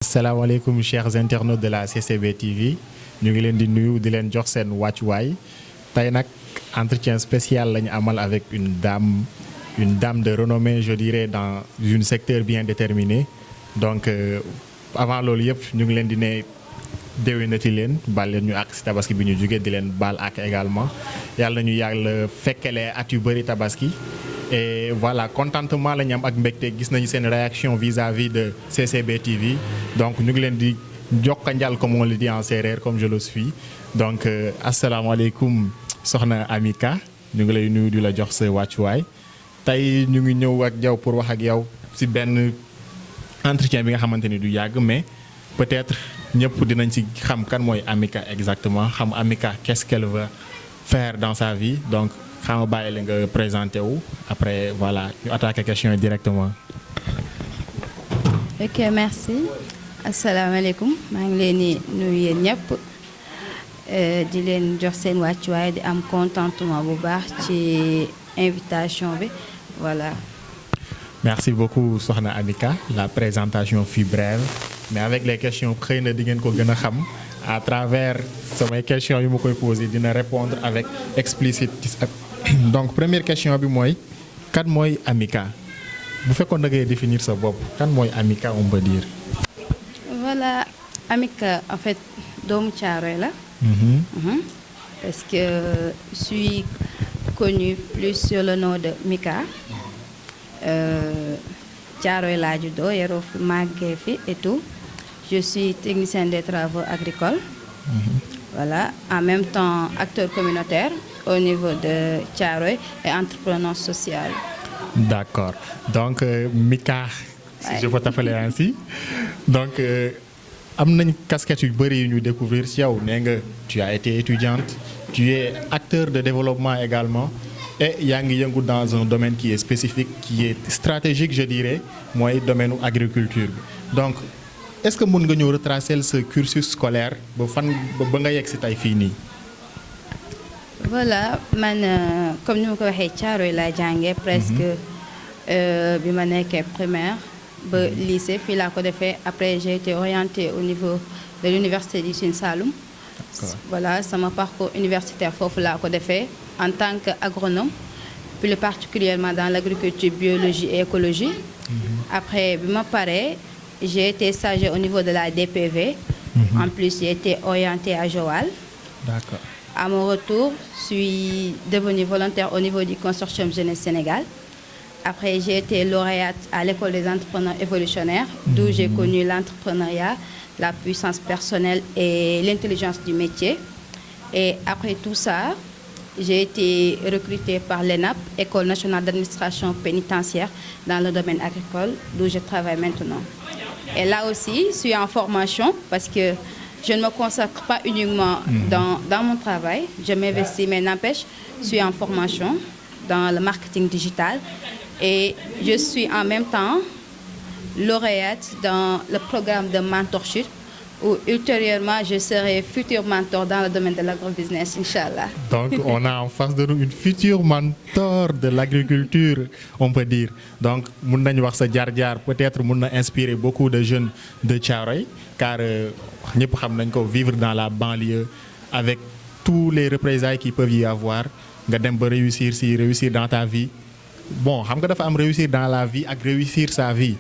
Salaamaaleykum chers internautes de la CCB TV ñu ngi leen di nuyu di leen jox seen wàccuwaay tey nag entretien spécial la ñu amal avec une dame de renommée je dirais dans un secteur bien déterminé donc avant loolu yëpp ñu ngi leen di ne déwénati leen baal leen ñu àq si tabaski bi ñu jógee di leen baal àq également yàlla ñu yàlla fekkelee at yu bëri tabaski. Et voilà contentement la ñu am ak mbégte gis nañu seen réaction vis-à-vis de CCB TV donc ñu ngi leen di jokkanjal comme on le dit en séeréer comme je le suis donc asalaamaaleykum soxna Amika ñu ngi lay nuyu di la jox sa wàccuwaay tey ñu ngi ñëw ak yow pour wax ak yow ci benn entretien bi nga xamante ni du yàgg mais peut-être ñëpp dinañ ci xam kan mooy Amika exactement xam Amika qu'est-ce qu'elle veut faire dans sa vie donc. xam nga bàyyi la nga présenté wu après voilà ñu attaqué question directement. ok merci asalaamaaleykum maa ngi leen di nuyu yéen ñëpp di leen jox seen wàccuwaay di am contentement bu baax ci invitation bi voilà. merci beaucoup soxna Amika la présentation fut brève mais avec les questions xëy na di ngeen ko gën a xam à travers samay questions yu ma koy posé dina répondre avec explicitesse. Donc première question bi mooy kan mooy Amika bu fekkoon da ngay définir sa bopp kan mooy Amika on peut dire. Voilà Amika en fait doomu Thiaroye la. Parce que je suis connue plus sur le nom de Mika. Thiaroye laa juddoo yaroo fi màggee fi et tout je suis technicienne des travaux agricoles. Voilà en même temps acteur communautaire. Au niveau de Thiaroye et entrepreneur social. D'accord donc Mika. si je peux t'appeler ainsi. donc am nañ casquette yu bëri yu ñu découvrir ci yow nee nga tu as été étudiante tu es acteur de développement également et yaa ngi yëngu dans un domaine qui est spécifique qui est stratégique je dirais mooy domaine agriculture bi donc est-ce que mën nga ñëw retracer ce cursus scolaire ba fan ba nga yegg ci tey fii nii. Voilà man comme ni ma ko waxee Thiaroye laa jàngee presque bi ma nekkee primaire ba lycée fii laa ko defee après j'ai été orientée au niveau de l'université du Sine Saloum. Voilà sama parcours universitaire foofu laa ko defee en tant qu'agronome plus particulièrement dans l'agriculture biologie et écologie. Après bi ma paree j'ai été stagiaire au niveau de la DPV. En plus j'ai été orientée à Joal. D'accord. À mon retour, je suis devenue volontaire au niveau du consortium Jeunesse Sénégal. Après, j'ai été lauréate à l'école des entrepreneurs évolutionnaires, d'où j'ai connu l'entrepreneuriat, la puissance personnelle et l'intelligence du métier. Et après tout ça, j'ai été recrutée par l'ENAP, École nationale d'administration pénitentiaire, dans le domaine agricole, d'où je travaille maintenant. Et là aussi, je suis en formation parce que je ne me consacre pas uniquement dans mon travail. Je m'investis, mais n'empêche, je suis en formation dans le marketing digital et je suis en même temps lauréate dans le programme de mentorship où ultérieurement je serai futur mentor dans le domaine de l'agrobusiness, Inch'Allah. Donc on a en face de nous une future mentor de l'agriculture, on peut dire. Donc mun nañu wax sa jaar-jaar peut-être mun na inspirer beaucoup de jeunes de Thiaroye car ñëpp xam nañ ko vivre dans la banlieue avec tous les représailles qui peuvent y avoir nga dem ba réussir dans ta vie. Bon xam nga dafa am réussir dans la vie ak réussir sa vie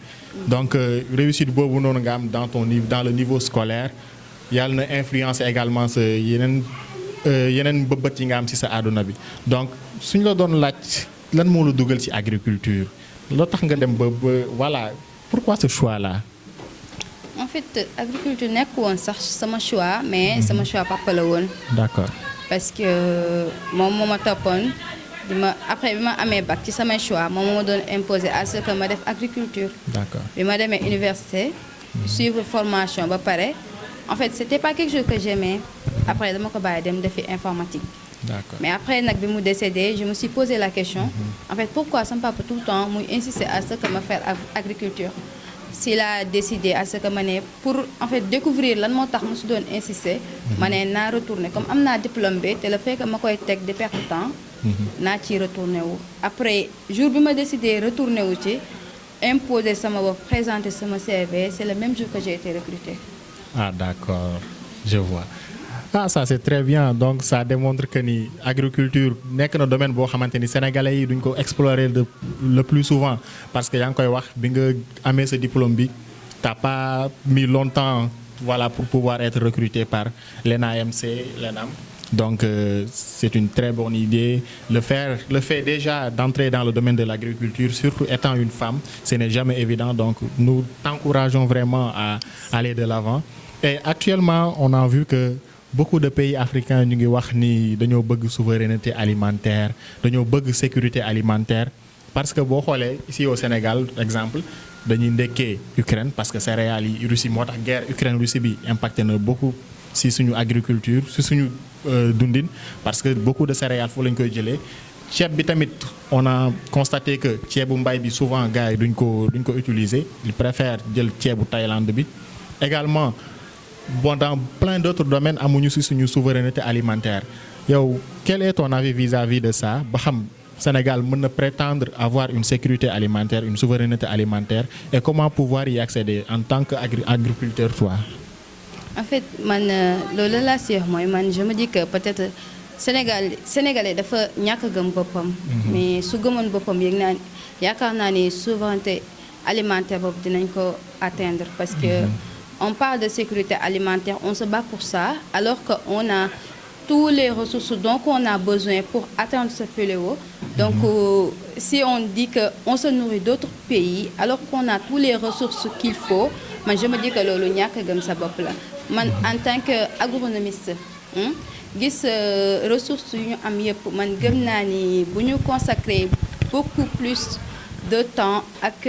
donc réussite boobu noonu nga am dans le niveau scolaire yàlla na influencer également sa yeneen bëbët yi nga am ci sa àdduna bi donc suñ la doon laaj lan moo la dugal ci agriculture loo tax nga dem ba voilà pourquoi ce choix là. En fait agriculture nekk woon sax sama choix mais sama choix papa la woon. D'accord. Parce que moom moo ma toppoon. Après bi ma amee bac ci samay choix moom moo ma doon imposer à ce que ma def agriculture. D'accord. Bi ma demee université. Suivre formation ba pare. En fait c'était pas quelque chose que j'aimais. Après dama ko bàyyi dem defi informatique. D'accord. Mais après nag bi mu décédé je me suis posé la question. En fait pourquoi sama papa tout le temps muy insister à ce que ma faire agriculture. S'il a décidé à ce que ma ne pour en fait découvrir lan moo tax mu si doon insister. Ma ne naa retourner comme am naa diplôme bi te le fait que ma koy teg de perte temps. naa ci retourné wu après jour bi ma décidé retourné wu ci imposer sama bopp présenter sama CV c'est le même jour que j'ai été recrutée. Ah d'accord, je vois. Ah ça c'est très bien, donc ça démontre que ni agriculture nekk na domaine boo xamante ni sénégalais yi duñ ko explorer le plus souvent parce que yaa ngi koy wax bi nga amee sa diplôme bi t'as pas mis longtemps voilà pour pouvoir être recruté par l'ENAMC, l'ENAM. Donc c'est une très bonne idée. Le fait déjà d'entrer dans le domaine de l'agriculture, surtout étant une femme, ce n'est jamais évident. Donc nous t'encourageons vraiment à aller de l'avant. Et actuellement, on a vu que beaucoup de pays africains ñu ngi wax ni dañoo bëgg souveraineté alimentaire, dañoo bëgg sécurité alimentaire. Parce que boo xoolee ici au Sénégal, exemple, dañuy ndekkee Ukraine parce que céréales yi Russie moo tax guerre Ukraine-Russie bi impacté na beaucoup si suñu agriculture, si suñu dundin parce que beaucoup de céréales foofu lañ koy jëlee. Ceeb bi tamit on a constaté que ceebu mbay bi souvent gars yi duñ ko utiliser, ils préfèrent jël ceebu Thaïlande bi. Également bon dans plein d'autres domaines amuñu si suñu souveraineté alimentaire. Yow quel est ton avis vis-à-vis de ça ba xam Sénégal mën na prétendre avoir une sécurité alimentaire, une souveraineté alimentaire et comment pouvoir y accéder en tant qu'agriculteur toi? En fait man loolu laa si wax mooy man je me dis que peut-être Sénégalais dafa ñàkk a gëm boppam. mais su gëmoon boppam yaakaar naa ni souveraineté alimentaire boobu dinañ ko atteindre parce que on parle de sécurité alimentaire, on se bat pour ça alors que on a tous les ressources dont on a besoin pour atteindre ce fléau. Donc si on dit que on se nourrit d'autres pays alors qu'on a tous les ressources qu'il faut, man je me dis que loolu ñàkk a gëm sa bopp la. Man en tant que agronomiste gis ressources yu ñu am yëpp man gëm naa ni bu ñu consacrer beaucoup plus de temps ak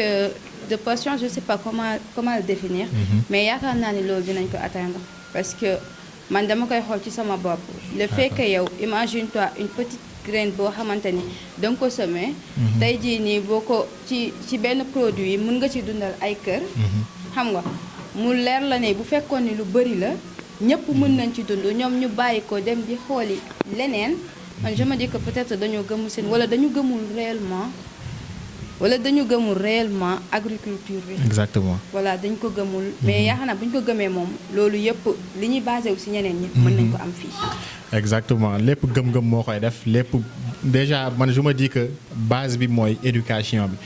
de patience, je sais pas comment le définir, mais yaakaar naa ni loolu dinañ ko atteindre parce que man dama koy xool ci sama bopp. Le fait que yow imagine-toi une petite graine boo xamante ni da nga ko semer. tey jii nii boo ko ci benn produit mën nga ci dundal ay kër. xam nga mu leer la ne bu fekkoon ni lu bëri la ñëpp mën nañ ci dund ñoom ñu bàyyi ko dem di xooli leneen man je me dis que peut-être dañoo gëmul seen wala dañu gëmul réellement agriculture bi. Exactement. Voilà dañ ko gëmul mais yaakaar naa bu ñu ko gëmee moom loolu yëpp li ñuy basé wu si ñeneen ñi mën nañ ko am fii. Exactement lépp gëm-gëm moo koy def lépp déjà man je me dis que base bi mooy éducation bi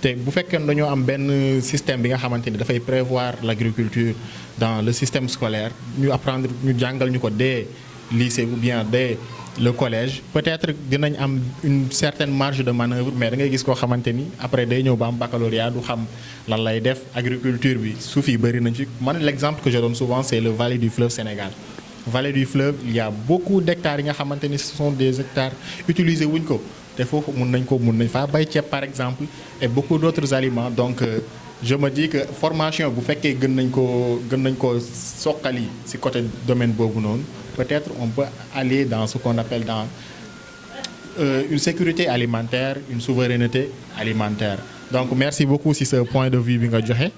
te bu fekkee ne dañoo am benn système bi nga xamante ni dafay prévoir l'agriculture dans le système scolaire ñu apprendre ñu jàngal ñu ko dès lycée ou bien dès le collège peut-être dinañ am une certaine marge de manœuvre mais da ngay gis koo xamante ni après day ñëw ba am baccalauréat du xam lan lay def agriculture bi suuf yi bëri nañ ci man l'exemple que je donne souvent c'est le vallée du fleuve Sénégal. Vallée du fleuve il y a beaucoup d'hectares yi nga xamante ni ce sont des hectares utilisés wuñ ko te foofu mun nañ faa bay ceeb par exemple et beaucoup d'autres aliments donc je me dis que formation bu fekkee gën nañ ko soqali ci côté domaine boobu noonu peut-être on peut aller dans ce qu'on appelle dans une sécurité alimentaire, une souveraineté alimentaire. Donc merci beaucoup ci ce point de vue bi nga joxe.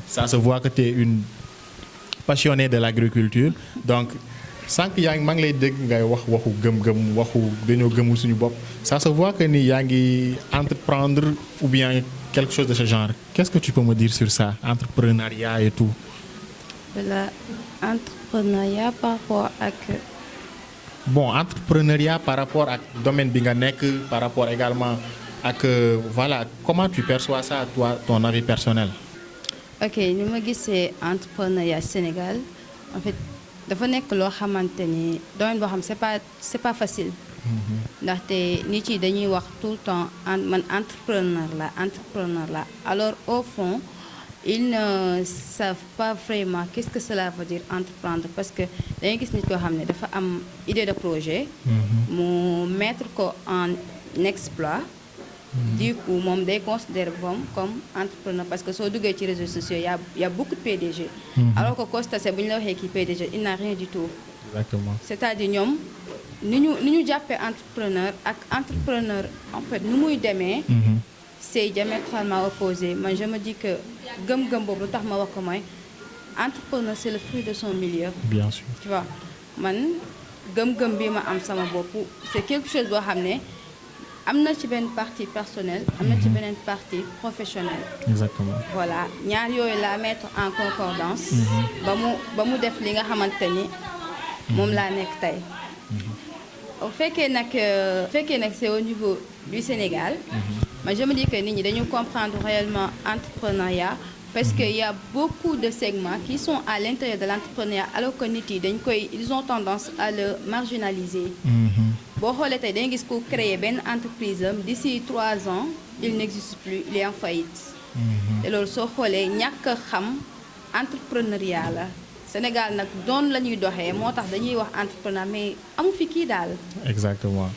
Ça se voit que tu es une passionnée de l'agriculture. Donc sànq maa ngi lay dégg ngay waxu gëm-gëm waxu dañoo gëmul suñu bopp. Ça se voit que ni yaa ngi entreprendre ou bien quelque chose de ce genre. Qu'est-ce que tu peux me dire sur ça, entrepreneuriat et tout? Voilà, entrepreneuriat par rapport ak. Bon, entrepreneuriat par rapport ak domaine bi nga nekk, par rapport également ak voilà, comment tu perçois ça toi, ton avis personnel? Ok, ni ma gisee entrepreneuriat Sénégal en fait dafa nekk loo xamante ni domaine boo xam c'est pas facile. ndaxte nit yi dañuy wax tout le temps man entrepreneur la alors au fond ils ne savent pas vraiment qu'est-ce que cela veut dire entreprendre parce que dañuy gis nit koo xam ne dafa am idée de projet mu mettre ko en exploit du coup moom day considérer comme entrepreneur parce que soo duggee ci réseaux sociaux y a beaucoup de PDG alors que constaté bu ñu la waxee kii PDG il n'a rien du tout. Exactement. C'est-à-dire ñoom ni ñu jàppee entrepreneur ak entrepreneur en fait nu muy demee c'est diamétralement opposé. Man je me dis que gëm-gëm boobu lu tax ma wax ko mooy entrepreneur c'est le fruit de son milieu. Bien sûr. Tu vois man gëm-gëm bi ma am sama bopp c'est quelque chose boo xam ne am na ci benn partie personnelle am na ci beneen partie professionnelle. Exactement. Voilà ñaar yooyu la mettre en concordance. ba mu def li nga xamante ni moom laa nekk tey. bu fekkee nag c'est au niveau du Sénégal. Mais je me dis que nit ñi dañu comprendre réellement entrepreneuriat parce que y a beaucoup de segments qui sont à l'intérieur de l'entrepreneuriat alors que nit yi ils ont tendance à le marginaliser. boo xoolee tey dañuy gis ku créer benn entreprise am d'ici 3 ans il n'existe plus, il est en faillite. te loolu soo xoolee ñàkk a xam entrepreneuriat la. Sénégal nag doon la ñuy doxee moo tax dañuy wax entrepreneur mais amu fi kii daal. Exactement.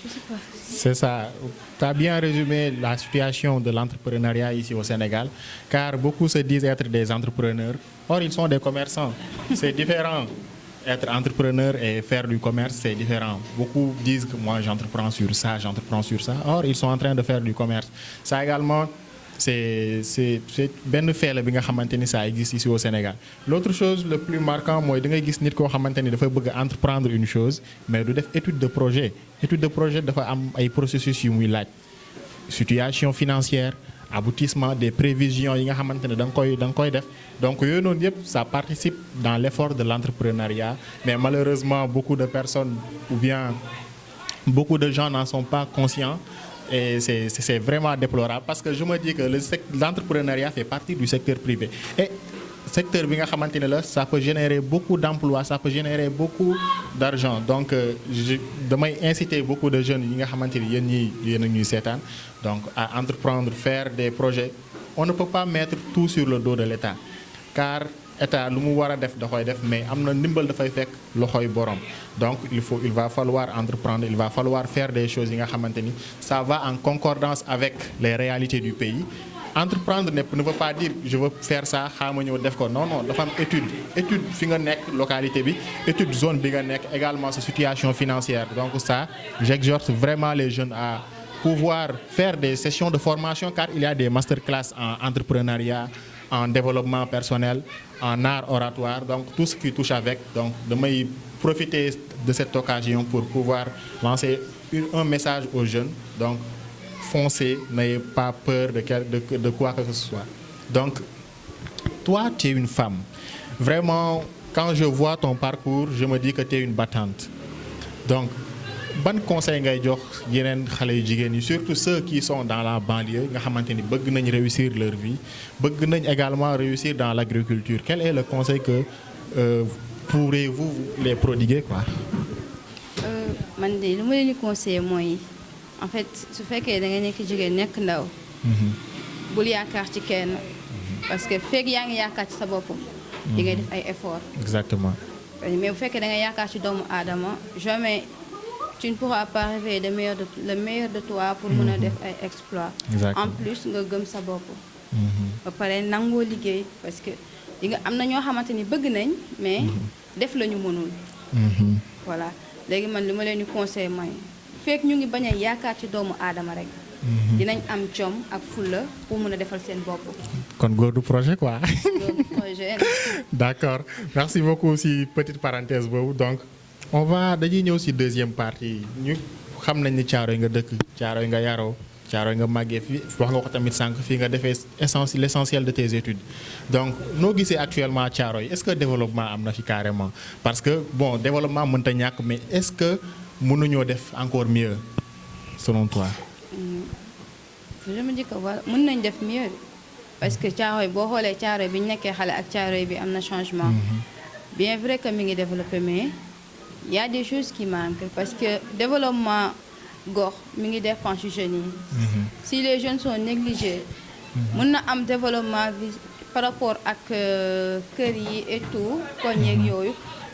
C'est ça. Tu as bien résumé la situation de l'entrepreneuriat ici au Sénégal, car beaucoup se disent être des entrepreneurs. Or, ils sont des commerçants. C'est différent. Être entrepreneur et faire du commerce, c'est différent. Beaucoup disent que moi, j'entreprends sur ça, j'entreprends sur ça. Or, ils sont en train de faire du commerce. Ça également, c'est benn fait la bi nga xamante ni ça existe ici au Sénégal. L'autre chose le plus marquant mooy da ngay gis nit koo xamante ni dafa bëgg entreprendre une chose mais du def étude de projet. Étude de projet dafa am ay processus yu muy laaj. Situation financière, aboutissement, des prévisions yi nga xamante ne da nga koy def. Donc yooyu noonu yëpp ça participe dans l'effort de l'entrepreneuriat. Mais malheureusement beaucoup de personnes ou bien beaucoup de gens n'en sont pas conscients. Et c'est vraiment déplorable parce que je me dis que l'entrepreneuriat fait partie du secteur privé. Et secteur bi nga xamante ne la ça peut générer beaucoup d'emplois, ça peut générer beaucoup d'argent. Donc damay inciter beaucoup de jeunes yi nga xamante ni yéen a ñuy seetaan donc à entreprendre, faire des projets. On ne peut pas mettre tout sur le dos de l'État car État lu mu war a def da koy def mais am na ndimbal dafay fekk loxoy borom. Donc il va falloir entreprendre, il va falloir faire des choses yi nga xamante ni ça va en concordance avec les réalités du pays. Entreprendre ne veut pas dire je veux faire ça xaama ñëw def ko non dafa am étude fi nga nekk localité bi, étude zone bi nga nekk, également sa situation financière. Donc ça j'exhorte vraiment les jeunes à pouvoir faire des sessions de formation car il y a des masterclass en entrepreneuriat, en développement personnel, en art oratoire, donc tout ce qui touche avec. Donc damay profiter de cette occasion pour pouvoir lancer un message aux jeunes. Donc foncez, n'ayez pas peur de quoi que ce soit. Donc toi tu es une femme. Vraiment quand je vois ton parcours, je me dis que tu es une battante. Donc ban conseil ngay jox yeneen xale yu jigéen yi surtout ceux qui sont dans la banlieue nga xamante ni bëgg nañ réussir leur vie bëgg nañ également réussir dans l'agriculture. Quel est le conseil que pourrez-vous les prodiguer quoi? Man de lu ma leen di conseiller mooy en fait su fekkee da nga nekk jigéen nekk ndaw. bul yaakaar ci kenn parce que fekk yaa ngi yaakaar ci sa bopp. di ngay def ay efforts. Exactement. Mais bu fekkee da nga yaakaar ci doomu aadama jamais. Tu ne pourras pas rêver le meilleur de toi pour mën a def ay exploits. En plus nga gëm sa bopp. ba pare nangoo liggéey parce que di nga am na ñoo xamante ni bëgg nañ mais def la ñu mënul. Voilà léegi man li ma leen di conseiller mooy fekk ñu ngi bañ a yaakaar ci doomu aadama rek. dinañ am jom ak fulla pour mën a defal seen bopp. kon góor du projet quoi. góor du projet. D'accord merci beaucoup si petite parenthèse boobu donc. dañuy ñëw ci deuxième partie ñu xam nañ ni Thiaroye nga dëkk Thiaroye nga yaroo Thiaroye nga màggee fi wax nga ko tamit sànq fii nga defee l'essentiel de tes études donc noo gisee actuellement Thiaroye est-ce que développement am na fi carrément parce que bon développement mënta ñàkk mais est-ce que mënuñoo def encore mieux selon toi? Je me dis que voilà mën nañ def mieux parce que Thiaroye boo xoolee Thiaroye bi ñu nekkee xale ak Thiaroye bi am na changement. Bien vrai que mi ngi développé mais il y a des choses qui manquent parce que développement gox mi ngi dépend ci jeunes yi. Si les jeunes sont négligés. mën na am développement par rapport ak kër yi et tout koñ yeeg yooyu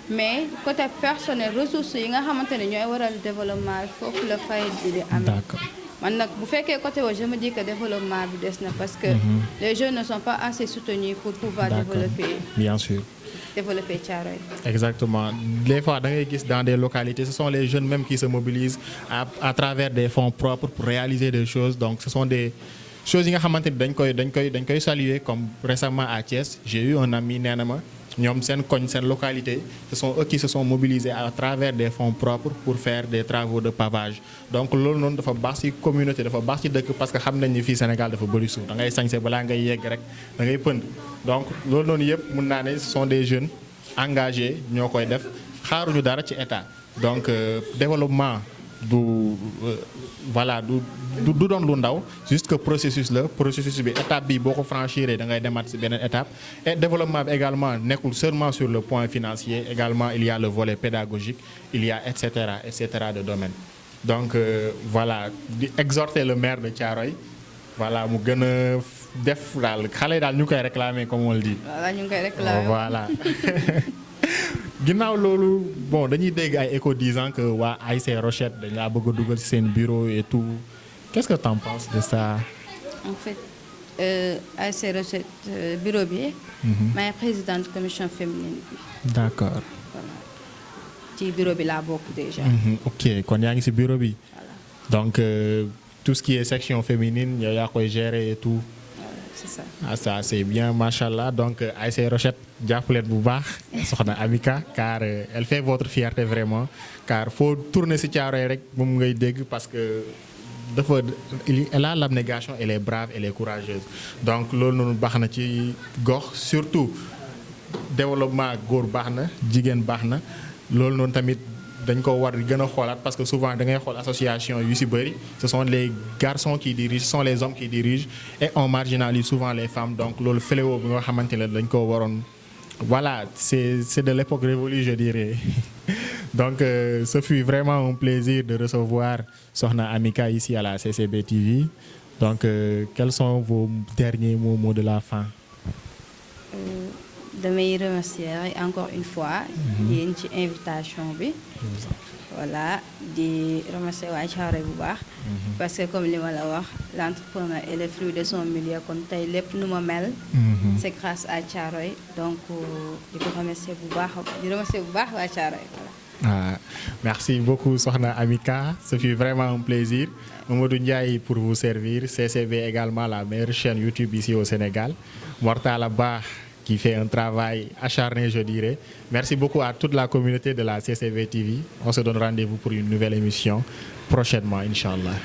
mais côté personnel ressources yi nga xamante ne ñooy waral développement foofu la fay di amee. man nag bu fekkee côté boobu je me dis que développement bi des na parce que les jeunes ne sont pas assez soutenus pour pouvoir développer. Bien sûr. Développer Thiaroye. Exactement. Des fois, dans des localités, ce sont les jeunes même qui se mobilisent à travers des fonds propres pour réaliser des choses. Donc, ce sont des choses que dañ koy saluer comme récemment à Thiès. J'ai eu un ami, ñoom seen koñ seen localité ce sont eux qui se sont mobilisés à travers des fonds propres pour faire des travaux de pavage donc loolu noonu dafa baax ci communauté dafa baax ci dëkk parce que xam nañ ni fii Sénégal dafa bëri suuf da ngay sañse balaa ngay yegg rek da ngay pënd donc loolu noonu yëpp mun naa ne ce sont des jeunes engagés ñoo koy def xaaruñu dara ci état donc développement du voilà du doon lu ndaw juste que processus la processus bi étape bi boo ko franchiré da ngay demaat ci beneen étape et développement bi également nekkul seulement sur le point financier également il y a le volet pédagogique il y a et cetera de domaine donc voilà di exhorter le maire de Thiaroye voilà mu gën a def daal xale daal ñu koy réclamer comme on le dit. voilà ñu ngi koy réclamer voilà. ginnaaw loolu bon dañuy dégg ay échos disant que waa ASC Rochette dañ laa bëgg a dugal ci seen bureau et tout qu'est-ce que t'en penses de ça. en fait ASC Rochette bureau bi. maay présidente commission féminine bi. d'accord. voilà ci bureau bi laa bokk déjà. ok kon yaa ngi ci bureau bi. voilà donc tout ce qui est section féminine yow yaa koy gérer et tout. c'est ça. ah ça c'est bien machallah donc ASC Rochette jàppaleen bu baax soxna Amika car elle fait votre fierté vraiment car faut tourner ci Thiaroye rek moom ngay dégg parce que dafa elle a l'abnégation elle est brave elle est courageuse donc loolu noonu baax na ci gox surtout développement góor baax na jigéen baax na loolu noonu tamit dañ ko war gën a xoolaat parce que souvent da ngay xool association yu ci bëri ce sont les garçons qui dirigent ce sont les hommes qui dirigent et on marginalise souvent les femmes donc loolu fléau bi nga xamante ne dañ ko waroon voilà c'est de l'époque révolue je dirais donc ce fut vraiment un plaisir de recevoir soxna Amika ici à la CCB TV donc quels sont vos derniers mots de la fin. damay remercier encore une fois. yéen ci invitation bi. voilà di remercier waa Thiaroye bu baax. parce que comme li ma la wax l'entrepreneur est le fruit de son milieu kon tey lépp nu ma mel. c'est grâce à Thiaroye donc di ko remercier bu baax di remercier bu baax waa Thiaroye voilà. Ah, merci beaucoup soxna Amika ce fut vraiment un plaisir Mamadou Ndiaye pour vous servir CCB également la meilleure chaîne YouTube ici au Sénégal Mortala Ba qui fait un travail acharné je dirais merci beaucoup à toute la communauté de la CCB TV on se donne rendez-vous pour une nouvelle émission prochainement Inch'Allah.